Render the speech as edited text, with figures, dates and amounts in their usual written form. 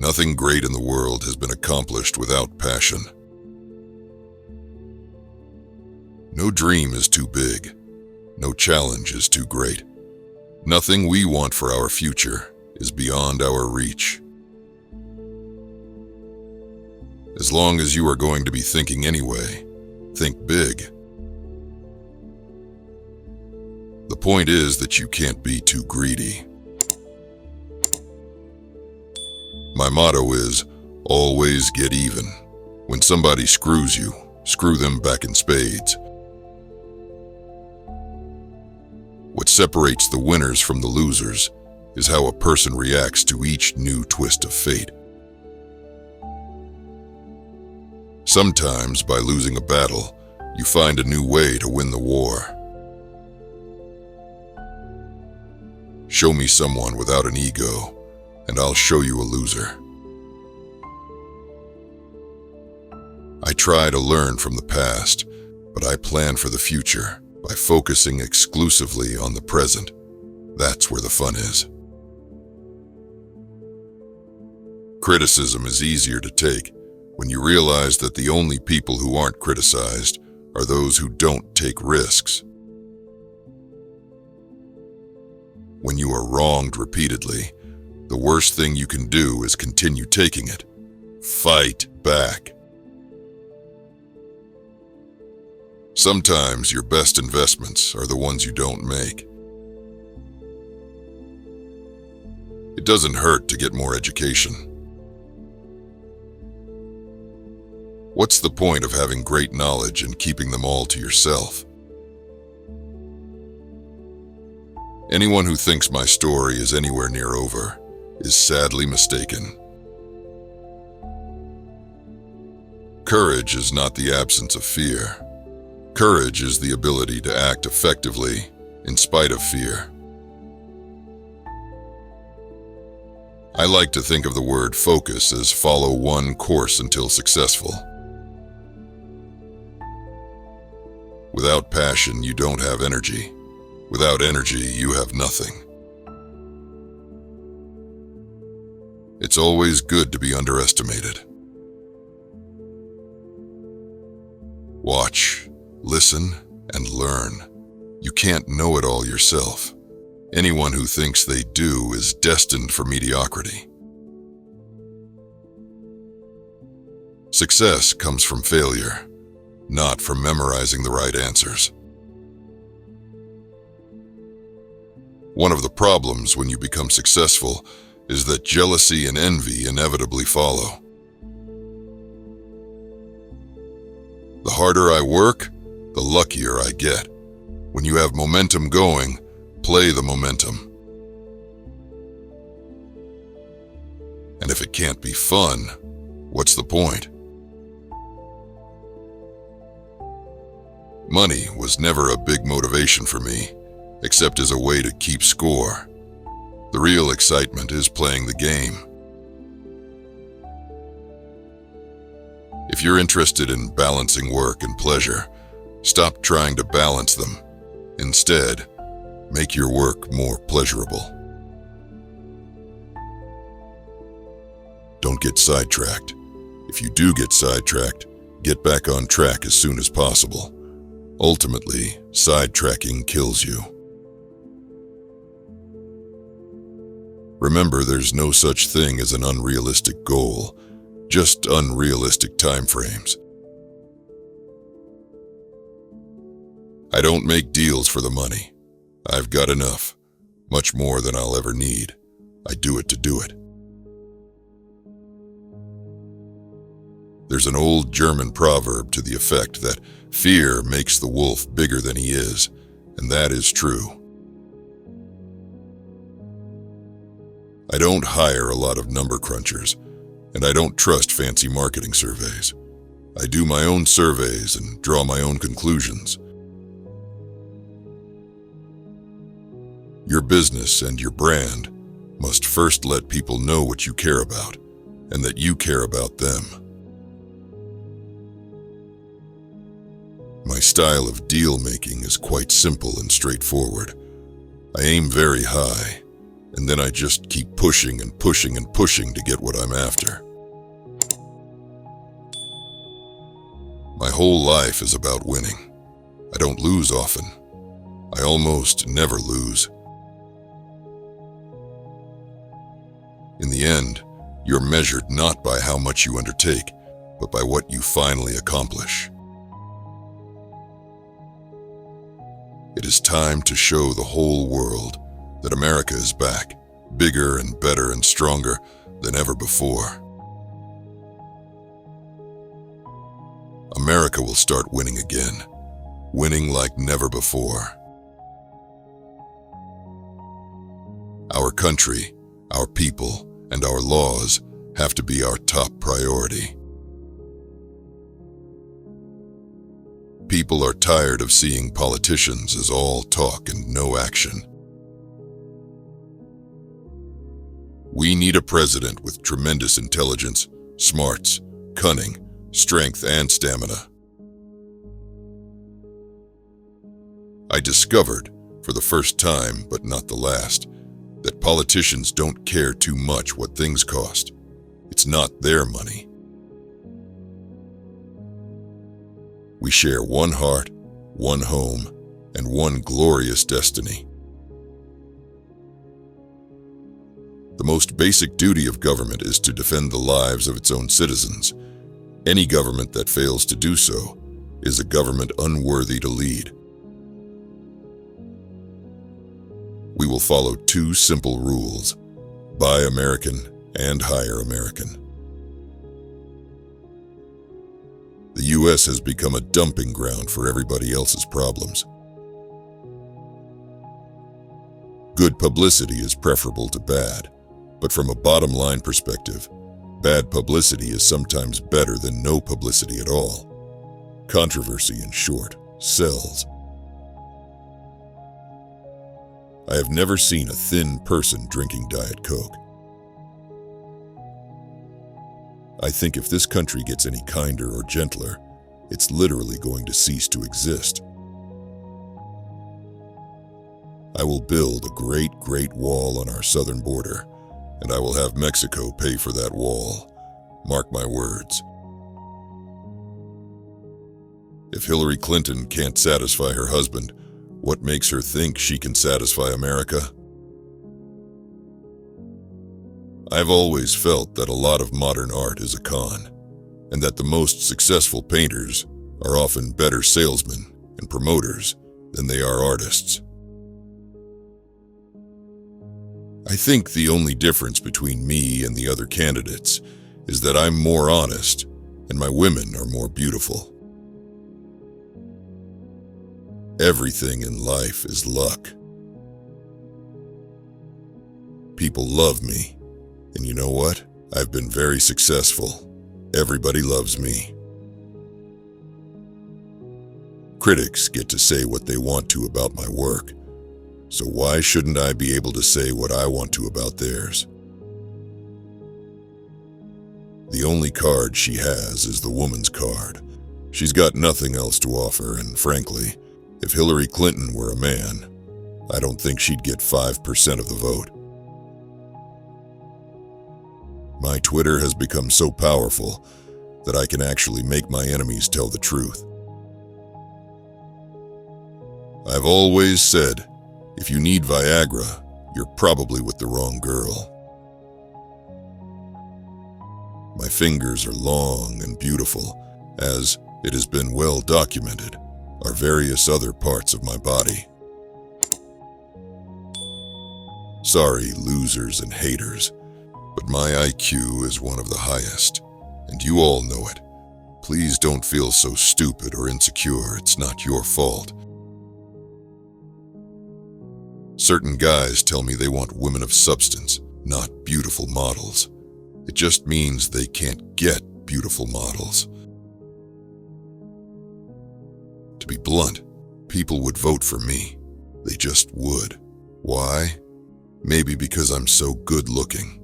Nothing great in the world has been accomplished without passion. No dream is too big. No challenge is too great. Nothing we want for our future is beyond our reach. As long as you are going to be thinking anyway, think big. The point is that you can't be too greedy. My motto is, always get even. When somebody screws you, screw them back in spades. What separates the winners from the losers is how a person reacts to each new twist of fate. Sometimes, by losing a battle, you find a new way to win the war. Show me someone without an ego, and I'll show you a loser. I try to learn from the past, but I plan for the future by focusing exclusively on the present. That's where the fun is. Criticism is easier to take when you realize that the only people who aren't criticized are those who don't take risks. When you are wronged repeatedly, the worst thing you can do is continue taking it. Fight back. Sometimes your best investments are the ones you don't make. It doesn't hurt to get more education. What's the point of having great knowledge and keeping them all to yourself? Anyone who thinks my story is anywhere near over is sadly mistaken. Courage is not the absence of fear. Courage is the ability to act effectively in spite of fear. I like to think of the word focus as follow one course until successful. Without passion, you don't have energy. Without energy, you have nothing. It's always good to be underestimated. Watch, listen, and learn. You can't know it all yourself. Anyone who thinks they do is destined for mediocrity. Success comes from failure, not from memorizing the right answers. One of the problems when you become successful is that jealousy and envy inevitably follow. The harder I work, the luckier I get. When you have momentum going, play the momentum. And if it can't be fun, what's the point? Money was never a big motivation for me, except as a way to keep score. The real excitement is playing the game. If you're interested in balancing work and pleasure, stop trying to balance them. Instead, make your work more pleasurable. Don't get sidetracked. If you do get sidetracked, get back on track as soon as possible. Ultimately, sidetracking kills you. Remember, there's no such thing as an unrealistic goal, just unrealistic timeframes. I don't make deals for the money. I've got enough, much more than I'll ever need. I do it to do it. There's an old German proverb to the effect that fear makes the wolf bigger than he is, and that is true. I don't hire a lot of number crunchers, and I don't trust fancy marketing surveys. I do my own surveys and draw my own conclusions. Your business and your brand must first let people know what you care about, and that you care about them. My style of deal-making is quite simple and straightforward. I aim very high, and then I just keep pushing and pushing and pushing to get what I'm after. My whole life is about winning. I don't lose often. I almost never lose. In the end, you're measured not by how much you undertake, but by what you finally accomplish. It is time to show the whole world that America is back, bigger and better and stronger than ever before. America will start winning again, winning like never before. Our country, our people, and our laws have to be our top priority. People are tired of seeing politicians as all talk and no action. We need a president with tremendous intelligence, smarts, cunning, strength, and stamina. I discovered, for the first time but not the last, that politicians don't care too much what things cost. It's not their money. We share one heart, one home, and one glorious destiny. The most basic duty of government is to defend the lives of its own citizens. Any government that fails to do so is a government unworthy to lead. We will follow two simple rules: buy American and hire American. The U.S. has become a dumping ground for everybody else's problems. Good publicity is preferable to bad, but from a bottom-line perspective, bad publicity is sometimes better than no publicity at all. Controversy, in short, sells. I have never seen a thin person drinking Diet Coke. I think if this country gets any kinder or gentler, it's literally going to cease to exist. I will build a great, great wall on our southern border, and I will have Mexico pay for that wall. Mark my words. If Hillary Clinton can't satisfy her husband, what makes her think she can satisfy America? I've always felt that a lot of modern art is a con, and that the most successful painters are often better salesmen and promoters than they are artists. I think the only difference between me and the other candidates is that I'm more honest and my women are more beautiful. Everything in life is luck. People love me. And you know what? I've been very successful. Everybody loves me. Critics get to say what they want to about my work, so why shouldn't I be able to say what I want to about theirs? The only card she has is the woman's card. She's got nothing else to offer, and frankly, if Hillary Clinton were a man, I don't think she'd get 5% of the vote. My Twitter has become so powerful that I can actually make my enemies tell the truth. I've always said, if you need Viagra, you're probably with the wrong girl. My fingers are long and beautiful, as it has been well documented, are various other parts of my body. Sorry, losers and haters, but my IQ is one of the highest, and you all know it. Please don't feel so stupid or insecure. It's not your fault. Certain guys tell me they want women of substance, not beautiful models. It just means they can't get beautiful models. To be blunt, people would vote for me. They just would. Why? Maybe because I'm so good looking.